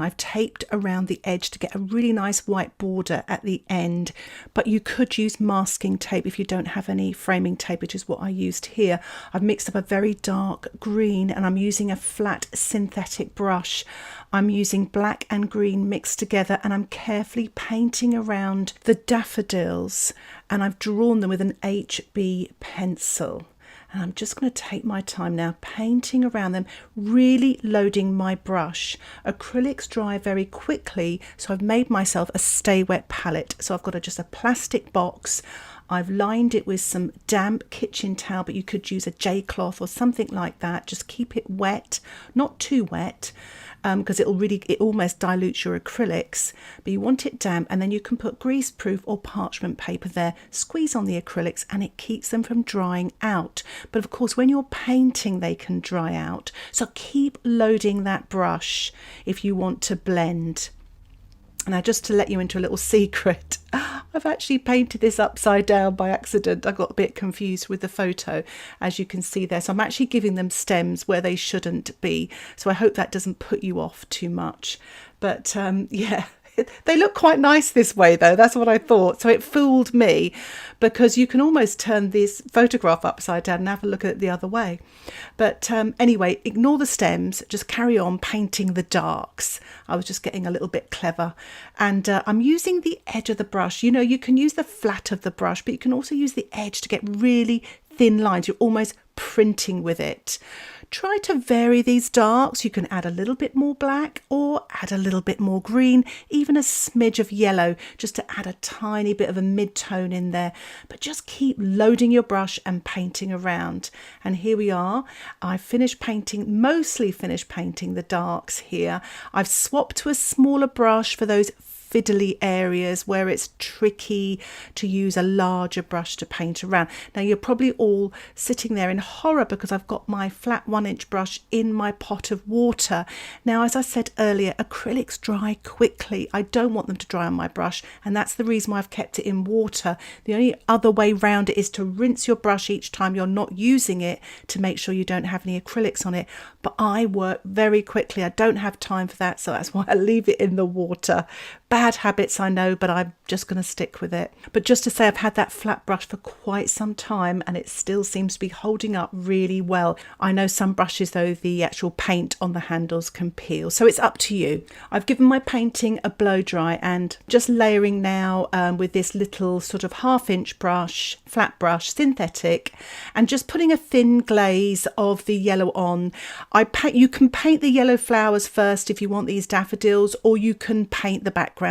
I've taped around the edge to get a really nice white border at the end, but you could use masking tape if you don't have any framing tape, which is what I used here. I've mixed up a very dark green and I'm using a flat synthetic brush. I'm using black and green mixed together and I'm carefully painting around the daffodils, and I've drawn them with an HB pencil. And I'm just going to take my time now painting around them, really loading my brush. Acrylics dry very quickly, so I've made myself a stay wet palette. So I've got just a plastic box. I've lined it with some damp kitchen towel, but you could use a J cloth or something like that. Just keep it wet, not too wet, because it almost dilutes your acrylics, but you want it damp, and then you can put greaseproof or parchment paper there, squeeze on the acrylics, and it keeps them from drying out. But of course, when you're painting, they can dry out. So keep loading that brush if you want to blend. Now, just to let you into a little secret, I've actually painted this upside down by accident. I got a bit confused with the photo, as you can see there. So I'm actually giving them stems where they shouldn't be. So I hope that doesn't put you off too much. But yeah. They look quite nice this way though, that's what I thought. So it fooled me, because you can almost turn this photograph upside down and have a look at it the other way. But anyway, ignore the stems, just carry on painting the darks. I was just getting a little bit clever, and I'm using the edge of the brush. You know, you can use the flat of the brush, but you can also use the edge to get really thin lines. You're almost printing with it. Try to vary these darks. You can add a little bit more black or add a little bit more green, even a smidge of yellow, just to add a tiny bit of a mid-tone in there. But just keep loading your brush and painting around. And here we are. I've mostly finished painting the darks here. I've swapped to a smaller brush for those fiddly areas where it's tricky to use a larger brush to paint around. Now you're probably all sitting there in horror because I've got my flat 1-inch brush in my pot of water. Now, as I said earlier, acrylics dry quickly. I don't want them to dry on my brush, and that's the reason why I've kept it in water. The only other way round it is to rinse your brush each time you're not using it to make sure you don't have any acrylics on it. But I work very quickly. I don't have time for that, so that's why I leave it in the water. Bad habits, I know, but I'm just going to stick with it. But just to say, I've had that flat brush for quite some time and it still seems to be holding up really well. I know some brushes though, the actual paint on the handles can peel, so it's up to you. I've given my painting a blow dry and just layering now with this little sort of 1/2-inch brush, flat brush, synthetic, and just putting a thin glaze of the yellow on. You can paint the yellow flowers first if you want these daffodils, or you can paint the background.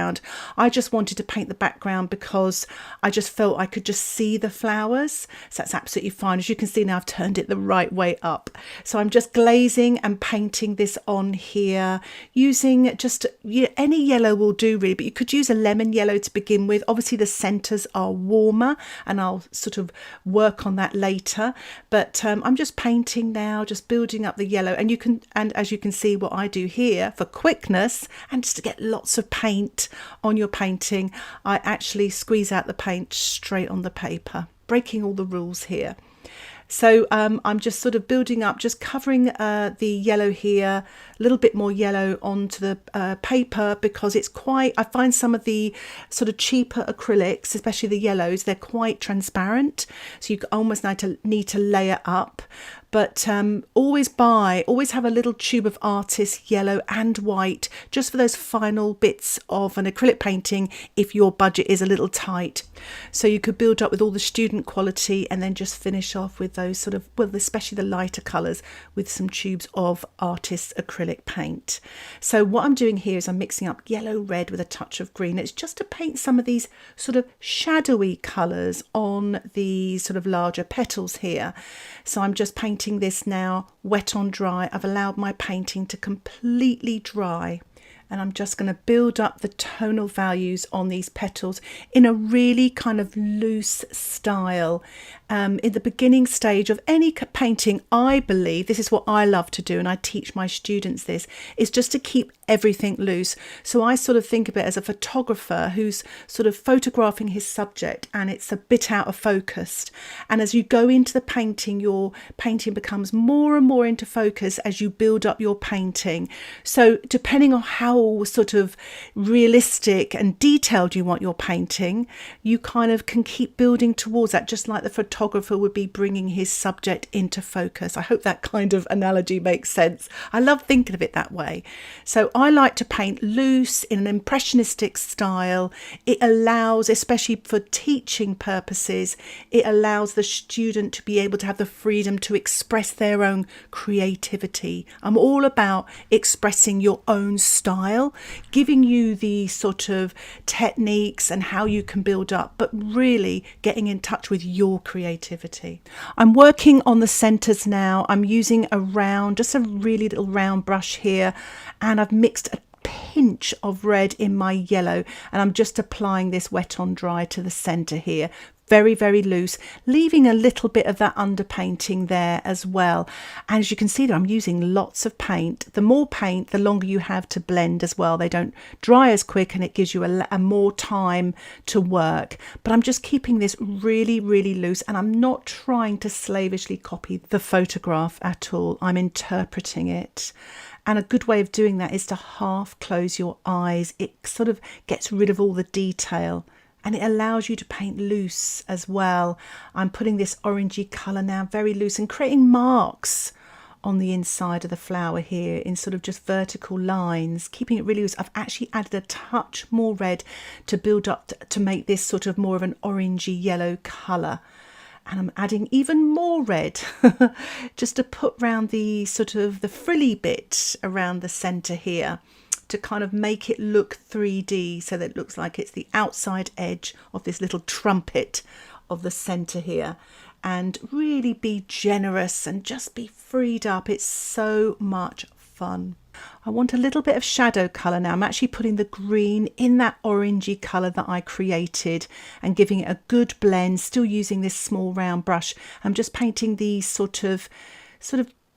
I just wanted to paint the background because I just felt I could just see the flowers, so that's absolutely fine. As you can see now, I've turned it the right way up. So I'm just glazing and painting this on here using just any yellow will do really, but you could use a lemon yellow to begin with. Obviously the centers are warmer and I'll sort of work on that later, but I'm just painting now, just building up the yellow, and as you can see what I do here for quickness and just to get lots of paint on your painting, I actually squeeze out the paint straight on the paper, breaking all the rules here. So I'm just sort of building up, just covering the yellow here, a little bit more yellow onto the paper, because it's quite, I find some of the sort of cheaper acrylics, especially the yellows, they're quite transparent. So you almost need to layer up. But always have a little tube of Artist yellow and white, just for those final bits of an acrylic painting if your budget is a little tight. So you could build up with all the student quality and then just finish off with those sort of, well, especially the lighter colours with some tubes of Artist acrylic paint. So what I'm doing here is I'm mixing up yellow, red with a touch of green. It's just to paint some of these sort of shadowy colours on the sort of larger petals here. So I'm just painting this now wet on dry. I've allowed my painting to completely dry, and I'm just going to build up the tonal values on these petals in a really kind of loose style. in the beginning stage of any painting, I believe, this is what I love to do, and I teach my students this, is just to keep everything loose. So I sort of think of it as a photographer who's sort of photographing his subject and it's a bit out of focus. And as you go into the painting, your painting becomes more and more into focus as you build up your painting. So depending on how sort of realistic and detailed you want your painting, you kind of can keep building towards that, just like the photographer would be bringing his subject into focus. I hope that kind of analogy makes sense. I love thinking of it that way. So I like to paint loose in an impressionistic style. It allows, especially for teaching purposes, it allows the student to be able to have the freedom to express their own creativity. I'm all about expressing your own style, giving you the sort of techniques and how you can build up, but really getting in touch with your creativity. I'm working on the centers now. I'm using a round, just a really little round brush here, and I've mixed a pinch of red in my yellow, and I'm just applying this wet on dry to the center here. Very, very loose, leaving a little bit of that underpainting there as well. And as you can see there, I'm using lots of paint. The more paint, the longer you have to blend as well. They don't dry as quick and it gives you a more time to work. But I'm just keeping this really, really loose, and I'm not trying to slavishly copy the photograph at all. I'm interpreting it. And a good way of doing that is to half close your eyes. It sort of gets rid of all the detail. And it allows you to paint loose as well. I'm putting this orangey colour now very loose and creating marks on the inside of the flower here in sort of just vertical lines, keeping it really loose. I've actually added a touch more red to build up to make this sort of more of an orangey yellow colour. And I'm adding even more red just to put round the sort of the frilly bit around the centre here, to kind of make it look 3D, so that it looks like it's the outside edge of this little trumpet of the centre here. And really be generous and just be freed up. It's so much fun. I want a little bit of shadow colour now. I'm actually putting the green in that orangey colour that I created and giving it a good blend, still using this small round brush. I'm just painting these sort of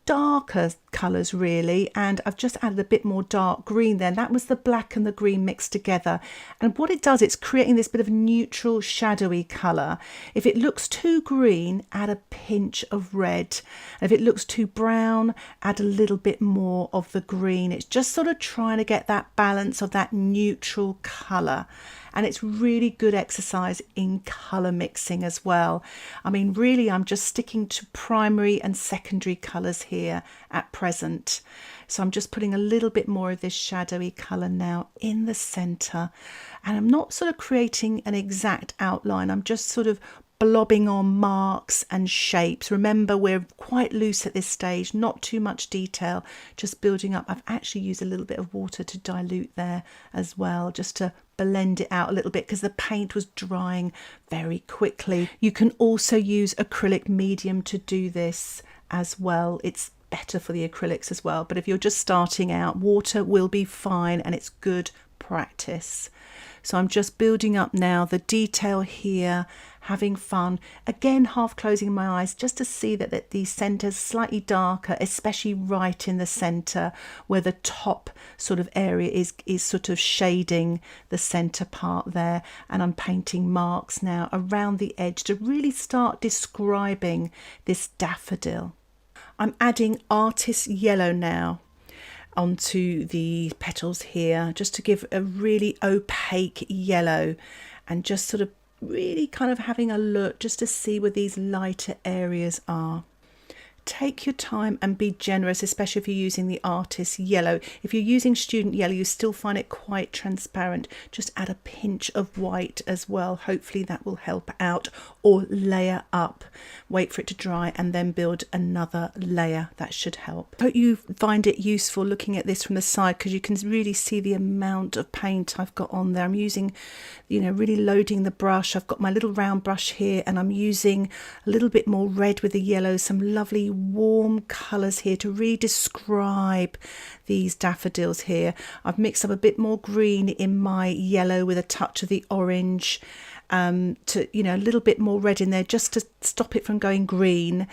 darker colours really, and I've just added a bit more dark green there. That was the black and the green mixed together, and what it does, it's creating this bit of neutral shadowy colour. If it looks too green, add a pinch of red, and if it looks too brown, add a little bit more of the green. It's just sort of trying to get that balance of that neutral colour. And it's really good exercise in colour mixing as well. I mean, really, I'm just sticking to primary and secondary colours here at present. So I'm just putting a little bit more of this shadowy colour now in the centre. And I'm not sort of creating an exact outline. I'm just sort of blobbing on marks and shapes. Remember, we're quite loose at this stage, not too much detail, just building up. I've actually used a little bit of water to dilute there as well, just to blend it out a little bit because the paint was drying very quickly. You can also use acrylic medium to do this as well. It's better for the acrylics as well, but if you're just starting out, water will be fine and it's good practice. So I'm just building up now the detail here, having fun. Again, half closing my eyes just to see that the centre's slightly darker, especially right in the centre where the top sort of area is sort of shading the centre part there. And I'm painting marks now around the edge to really start describing this daffodil. I'm adding artist yellow now onto the petals here, just to give a really opaque yellow, and just sort of really kind of having a look just to see where these lighter areas are. Take your time and be generous, especially if you're using the artist yellow. If you're using student yellow, you still find it quite transparent. Just add a pinch of white as well. Hopefully that will help out, or layer up. Wait for it to dry and then build another layer. That should help. Hope you find it useful looking at this from the side, because you can really see the amount of paint I've got on there. I'm using, really loading the brush. I've got my little round brush here, and I'm using a little bit more red with the yellow, some lovely warm colours here to really describe these daffodils here. I've mixed up a bit more green in my yellow with a touch of the orange, to, you know, a little bit more red in there just to stop it from going green.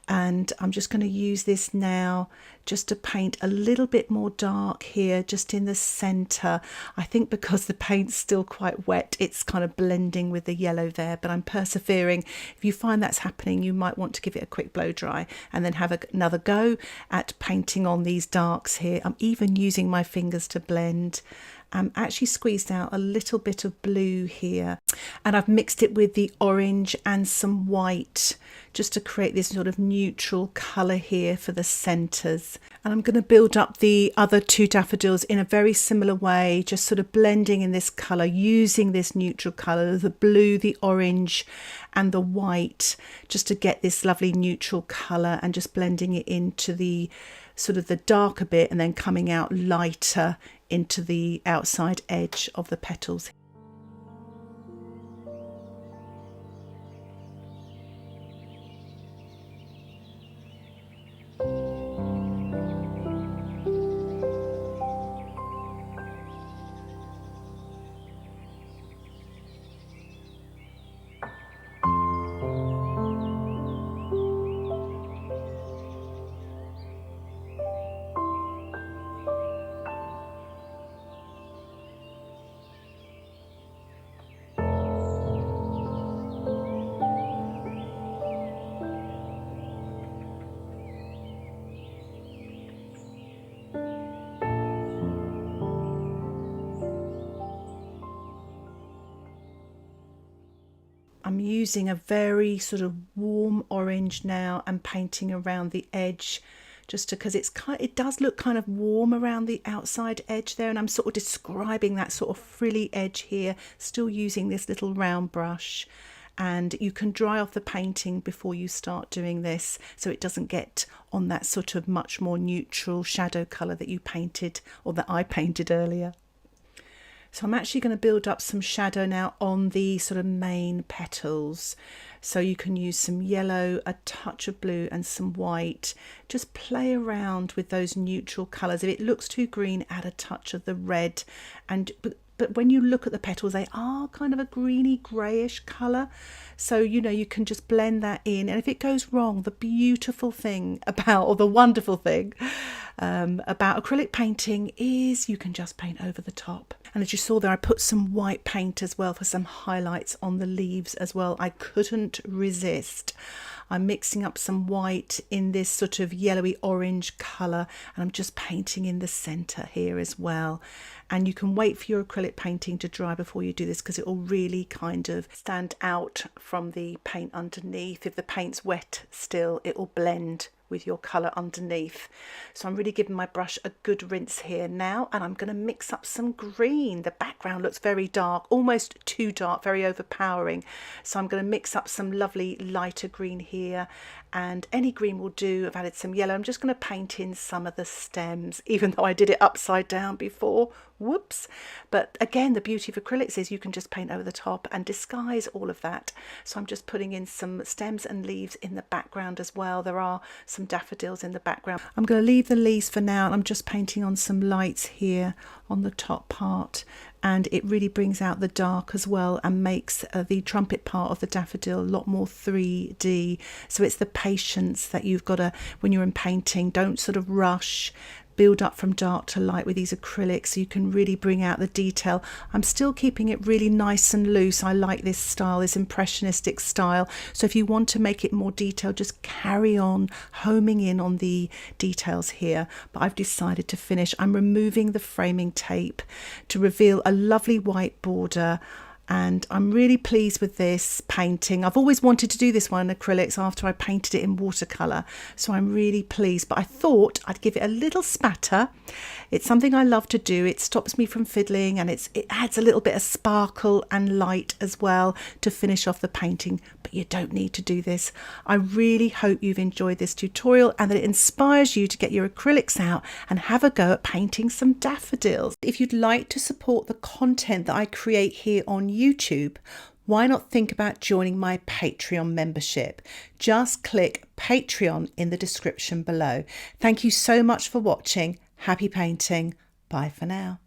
And I'm just going to use this now just to paint a little bit more dark here, just in the center. I think because the paint's still quite wet, it's kind of blending with the yellow there, but I'm persevering. If you find that's happening, you might want to give it a quick blow dry and then have another go at painting on these darks here. I'm even using my fingers to blend. Actually squeezed out a little bit of blue here, and I've mixed it with the orange and some white just to create this sort of neutral colour here for the centres. And I'm going to build up the other two daffodils in a very similar way, just sort of blending in this colour, using this neutral colour, the blue, the orange and the white, just to get this lovely neutral colour, and just blending it into the sort of the darker bit and then coming out lighter into the outside edge of the petals. I'm using a very sort of warm orange now and painting around the edge, just because it does look kind of warm around the outside edge there, and I'm sort of describing that sort of frilly edge here, still using this little round brush. And you can dry off the painting before you start doing this, so it doesn't get on that sort of much more neutral shadow colour that you painted, or that I painted earlier. So I'm actually going to build up some shadow now on the sort of main petals. So you can use some yellow, a touch of blue and some white. Just play around with those neutral colours. If it looks too green, add a touch of the red. But when you look at the petals, they are kind of a greeny greyish colour. So, you know, you can just blend that in. And if it goes wrong, the beautiful thing about, or the wonderful thing about acrylic painting is you can just paint over the top. And as you saw there, I put some white paint as well for some highlights on the leaves as well. I couldn't resist. I'm mixing up some white in this sort of yellowy orange colour, and I'm just painting in the centre here as well. And you can wait for your acrylic painting to dry before you do this, because it will really kind of stand out from the paint underneath. If the paint's wet still, it will blend with your colour underneath. So I'm really giving my brush a good rinse here now, and I'm going to mix up some green. The background looks very dark, almost too dark, very overpowering. So I'm going to mix up some lovely lighter green here, and any green will do. I've added some yellow. I'm just going to paint in some of the stems, even though I did it upside down before. Whoops. But again, the beauty of acrylics is you can just paint over the top and disguise all of that. So I'm just putting in some stems and leaves in the background as well. There are some daffodils in the background. I'm going to leave the leaves for now, and I'm just painting on some lights here on the top part, and it really brings out the dark as well and makes the trumpet part of the daffodil a lot more 3D. So it's the patience that you've got to, when you're in painting, don't sort of rush. Build up from dark to light with these acrylics so you can really bring out the detail. I'm still keeping it really nice and loose. I like this style, this impressionistic style. So if you want to make it more detailed, just carry on homing in on the details here. But I've decided to finish. I'm removing the framing tape to reveal a lovely white border. And I'm really pleased with this painting. I've always wanted to do this one in acrylics after I painted it in watercolour, so I'm really pleased. But I thought I'd give it a little spatter. It's something I love to do. It stops me from fiddling, and it adds a little bit of sparkle and light as well to finish off the painting. But you don't need to do this. I really hope you've enjoyed this tutorial and that it inspires you to get your acrylics out and have a go at painting some daffodils. If you'd like to support the content that I create here on YouTube, why not think about joining my Patreon membership? Just click Patreon in the description below. Thank you so much for watching. Happy painting. Bye for now.